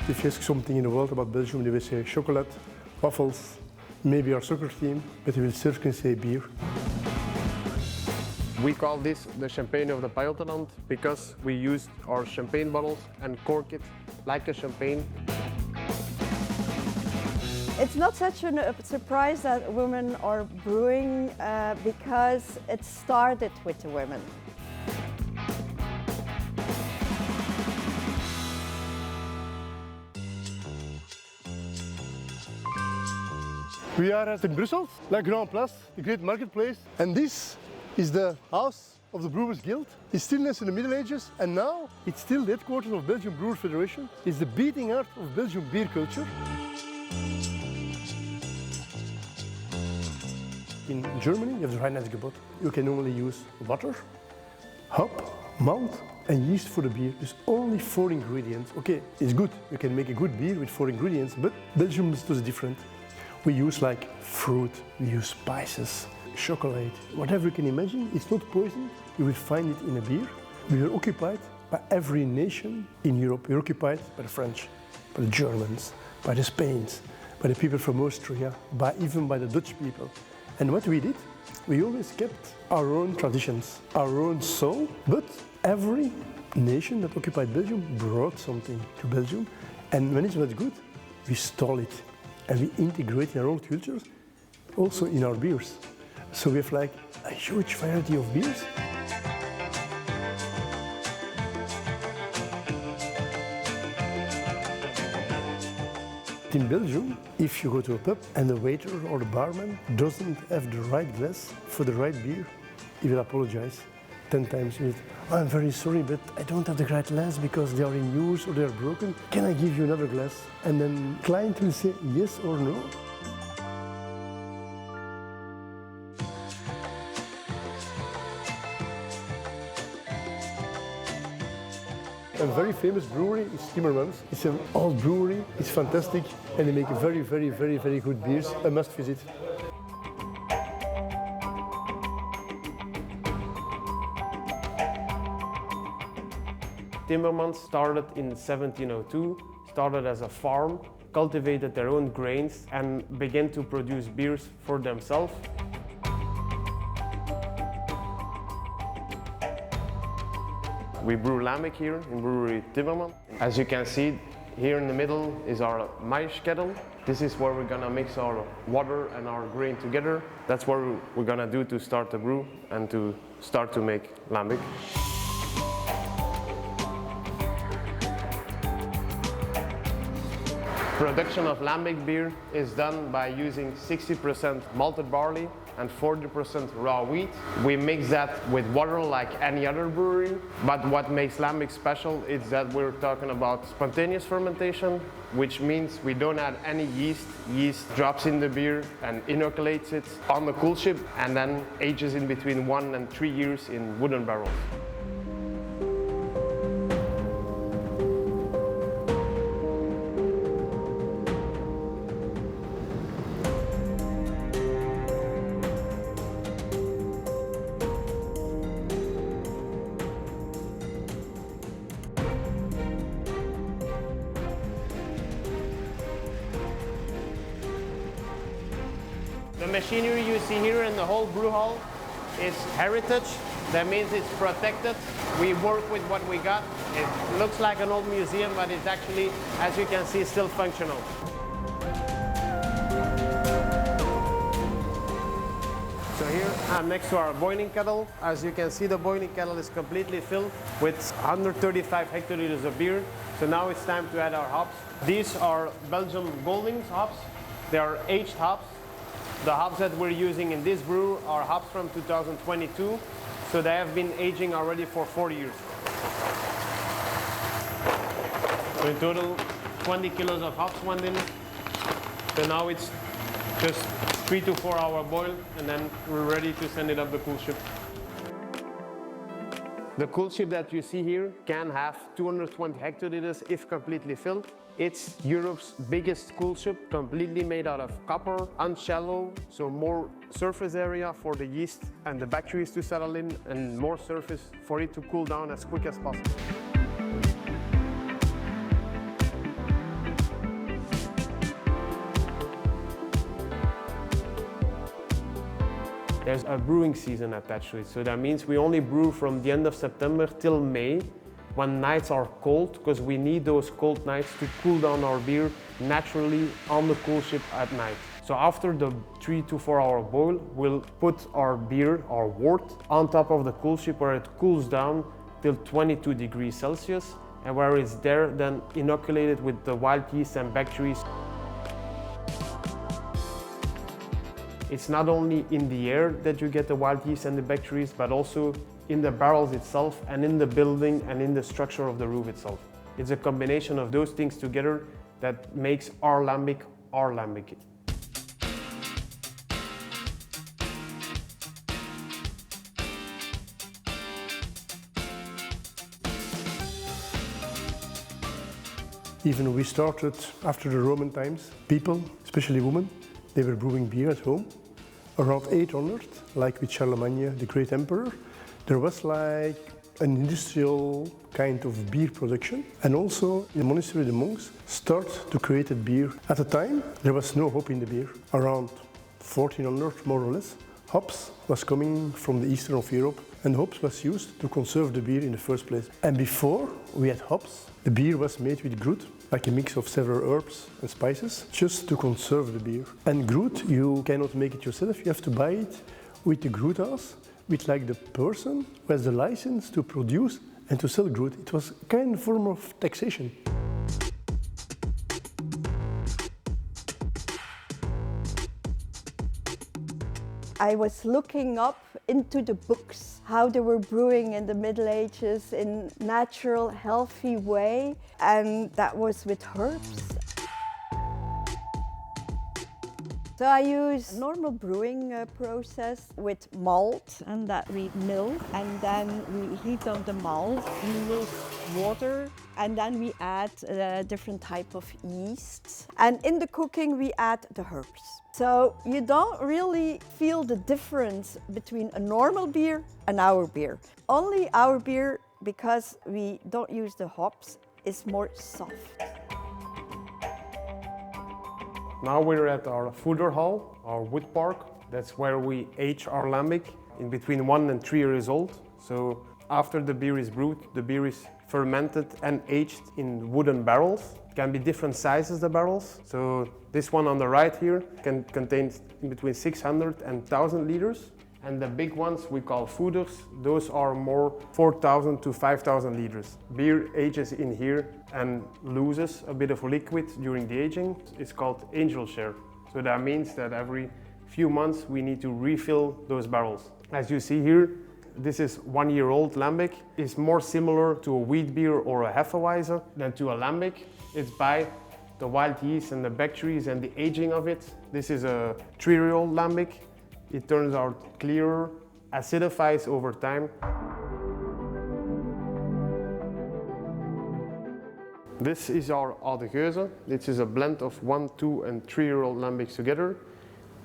If you ask something in the world about Belgium, they will say chocolate, waffles, maybe our soccer team, but they will certainly say beer. We call this the champagne of the Pajottenland because we use our champagne bottles and cork it like a champagne. It's not such a surprise that women are brewing because it started with the women. We are at in Brussels, La Grand Place, the great marketplace, and this is the house of the Brewers Guild. It's still in the Middle Ages, and now it's still the headquarters of Belgian Brewers Federation. It's the beating heart of Belgian beer culture. In Germany, you have the Reinheitsgebot. You can only use water, hop, malt, and yeast for the beer. There's only 4 ingredients. Okay, it's good. You can make a good beer with 4 ingredients, but Belgium is different. We use like fruit, we use spices, chocolate, whatever you can imagine. It's not poison. You will find it in a beer. We are occupied by every nation in Europe. We're occupied by the French, by the Germans, by the Spains, by the people from Austria, even by the Dutch people. And what we did, we always kept our own traditions, our own soul, but every nation that occupied Belgium brought something to Belgium. And when it was good, we stole it. And we integrate in our own cultures, also in our beers. So we have like a huge variety of beers. In Belgium, if you go to a pub and the waiter or the barman doesn't have the right glass for the right beer, he will apologize 10 times. Oh, I'm very sorry, but I don't have the right glass because they are in use or they are broken. Can I give you another glass? And then the client will say yes or no. A very famous brewery is Timmermans. It's an old brewery, it's fantastic, and they make very, very, very, very good beers. A must visit. Timmermans started in 1702, started as a farm, cultivated their own grains and began to produce beers for themselves. We brew lambic here in brewery Timmermans. As you can see, here in the middle is our mash kettle. This is where we're gonna mix our water and our grain together. That's what we're gonna do to start the brew and to start to make lambic. Production of lambic beer is done by using 60% malted barley and 40% raw wheat. We mix that with water like any other brewery, but what makes lambic special is that we're talking about spontaneous fermentation, which means we don't add any yeast. Yeast drops in the beer and inoculates it on the cool ship and then ages in between 1 and 3 years in wooden barrels. The machinery you see here in the whole brew hall is heritage. That means it's protected. We work with what we got. It looks like an old museum, but it's actually, as you can see, still functional. So here I'm next to our boiling kettle. As you can see, the boiling kettle is completely filled with 135 hectoliters of beer. So now it's time to add our hops. These are Belgian Goldings hops. They are aged hops. The hops that we're using in this brew are hops from 2022, so they have been aging already for 4 years. So in total, 20 kilos of hops went in. So now it's just 3 to 4 hour boil, and then we're ready to send it up the cool ship. The cool ship that you see here can have 220 hectoliters if completely filled. It's Europe's biggest cool ship, completely made out of copper, unshallow, so more surface area for the yeast and the bacteria to settle in, and more surface for it to cool down as quick as possible. there's a brewing season attached to it. So that means we only brew from the end of September till May, when nights are cold, because we need those cold nights to cool down our beer naturally on the cool ship at night. So after the 3 to 4 hour boil, we'll put our beer, our wort, on top of the cool ship where it cools down till 22 degrees Celsius, and where it's there then inoculated with the wild yeast and bacteria. It's not only in the air that you get the wild yeast and the bacteria, but also in the barrels itself and in the building and in the structure of the roof itself. It's a combination of those things together that makes our lambic our lambic. Even we started after the Roman times, people, especially women, they were brewing beer at home. Around 800, like with Charlemagne, the great emperor, there was like an industrial kind of beer production. And also in the monastery, the monks start to create a beer. At the time, there was no hop in the beer. Around 1400, more or less, hops was coming from the eastern of Europe, and hops was used to conserve the beer in the first place. And before we had hops, the beer was made with gruit, like a mix of several herbs and spices, just to conserve the beer. And gruit, you cannot make it yourself, you have to buy it with the gruit house, with like the person who has the license to produce and to sell gruit. It was a kind of form of taxation. I was looking up into the books, how they were brewing in the Middle Ages in natural, healthy way, and that was with herbs. So I use normal brewing process with malt, and that we mill, and then we heat on the malt, we use water, and then we add a different type of yeast. And in the cooking we add the herbs. So you don't really feel the difference between a normal beer and our beer. Only our beer, because we don't use the hops, is more soft. Now we're at our fooder hall, our wood park. That's where we age our lambic in between 1 and 3 years old. So after the beer is brewed, the beer is fermented and aged in wooden barrels. It can be different sizes, the barrels. So this one on the right here can contain in between 600 and 1,000 liters. And the big ones we call fooders, those are more 4,000 to 5,000 liters. Beer ages in here and loses a bit of liquid during the aging. It's called angel share. So that means that every few months we need to refill those barrels. As you see here, this is 1-year-old lambic. It's more similar to a wheat beer or a Hefeweizen than to a lambic. It's by the wild yeast and the bacteria and the aging of it. This is a 3-year-old lambic. It turns out clearer, acidifies over time. This is our oude geuze. This is a blend of 1, 2 and 3-year-old lambics together,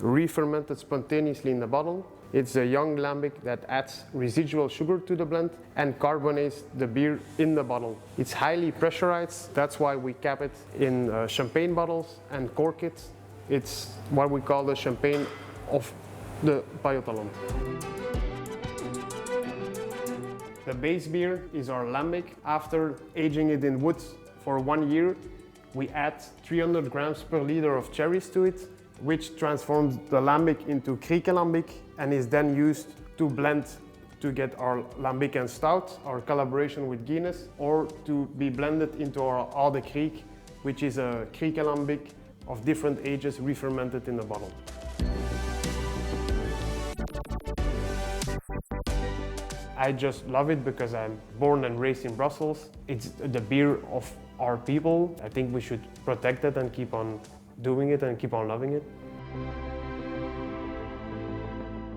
re-fermented spontaneously in the bottle. It's a young lambic that adds residual sugar to the blend and carbonates the beer in the bottle. It's highly pressurized, that's why we cap it in champagne bottles and cork it. It's what we call the champagne of the Paillotalon. The base beer is our lambic. After aging it in wood for 1 year, we add 300 grams per liter of cherries to it, which transforms the lambic into kriekenlambic and is then used to blend to get our lambic and stout, our collaboration with Guinness, or to be blended into our oude kriek, which is a kriekenlambic of different ages re-fermented in the bottle. I just love it because I'm born and raised in Brussels. It's the beer of our people. I think we should protect it and keep on doing it and keep on loving it.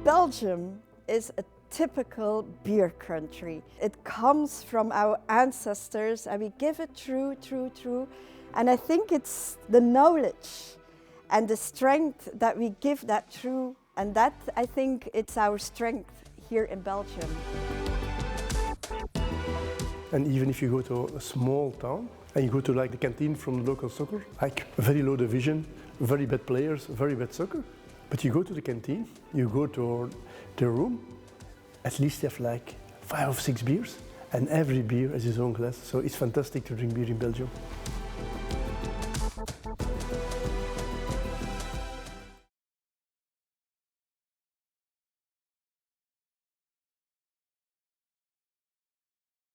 Belgium is a typical beer country. It comes from our ancestors and we give it through. And I think it's the knowledge and the strength that we give that through, and that I think it's our strength here in Belgium. And even if you go to a small town and you go to like the canteen from the local soccer, like very low division, very bad players, very bad soccer, But you go to the canteen, you go to the room, at least you have like 5 or 6 beers, and every beer has its own glass. So it's fantastic to drink beer in Belgium.